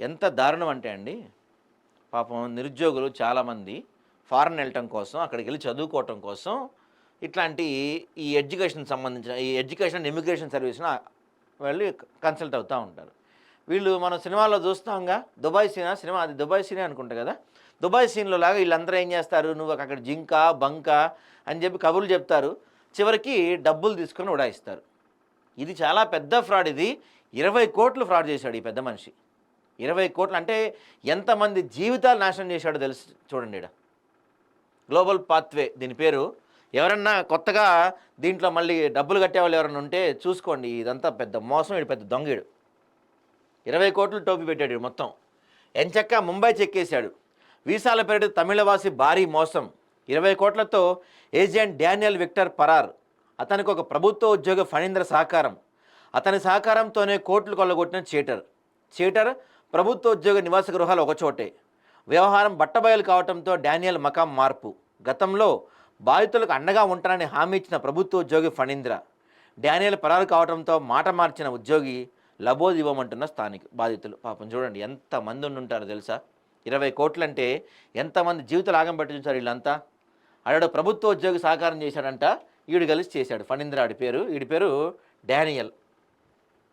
ఎంత దారుణం అంటే అండి, పాపం నిరుద్యోగులు చాలామంది ఫారెన్ వెళ్ళటం కోసం, అక్కడికెళ్ళి చదువుకోవటం కోసం ఇట్లాంటి ఈ ఎడ్యుకేషన్‌కి సంబంధించిన ఈ ఎడ్యుకేషన్ అండ్ ఇమిగ్రేషన్ సర్వీస్‌ని వెళ్ళి కన్సల్ట్ అవుతా ఉంటారు. వీళ్ళు మనం సినిమాల్లో చూస్తాంగా, దుబాయ్ సినిమా అది దుబాయ్ సీనే అనుకుంటా కదా! దుబాయ్ సీన్‌లో లాగా వీళ్ళందరూ ఏం చేస్తారు, నువ్వు అక్కడ జింక, బంక అని చెప్పి కబుర్లు చెప్తారు. చివరికి డబ్బులు తీసుకొని ఉడాయిస్తారు. ఇది చాలా పెద్ద ఫ్రాడ్ ఇది. 20,00,00,000 ఫ్రాడ్ చేశాడు ఈ పెద్ద మనిషి. 20,00,00,000 అంటే ఎంతమంది జీవితాలు నాశనం చేశాడో తెలుసు చూడండి ఈడ. గ్లోబల్ పాత్వే దీని పేరు. ఎవరన్నా కొత్తగా దీంట్లో మళ్ళీ డబ్బులు కట్టేవాళ్ళు ఎవరన్నా ఉంటే చూసుకోండి. ఇదంతా పెద్ద మోసం, ఈడు పెద్ద దొంగీడు. 20,00,00,000 టోపీ పెట్టాడు ఈడు మొత్తం. ఎంచక్కా ముంబై చెక్కేశాడు. వీసాల పేరిట తమిళవాసి భారీ మోసం. 20,00,00,000తో ఏజెంట్ డానియల్ విక్టర్ పరార్. అతనికి ఒక ప్రభుత్వ ఉద్యోగ ఫణీంద్ర సహకారం. అతని సహకారంతోనే కోట్లు కొల్లగొట్టిన చీటర్ ప్రభుత్వ ఉద్యోగ నివాస గృహాలు ఒకచోటే. వ్యవహారం బట్టబయలు కావడంతో డానియల్ మకాం మార్పు. గతంలో బాధితులకు అండగా ఉంటానని హామీ ఇచ్చిన ప్రభుత్వ ఉద్యోగి ఫణీంద్ర. డానియల్ పరారు కావడంతో మాట మార్చిన ఉద్యోగి లబోదివ్వమంటున్న స్థానిక బాధితులు. పాపం చూడండి ఎంతమంది ఉండుంటారో తెలుసా. 20,00,00,000 అంటే ఎంతమంది జీవితాలు ఆగం పట్టి చూసారు వీళ్ళంతా. ఆడాడు ప్రభుత్వ ఉద్యోగి సహకారం చేశాడంట, ఈడు కలిసి చేశాడు. ఫణీంద్ర ఆడి పేరు, ఈడి పేరు డానియల్.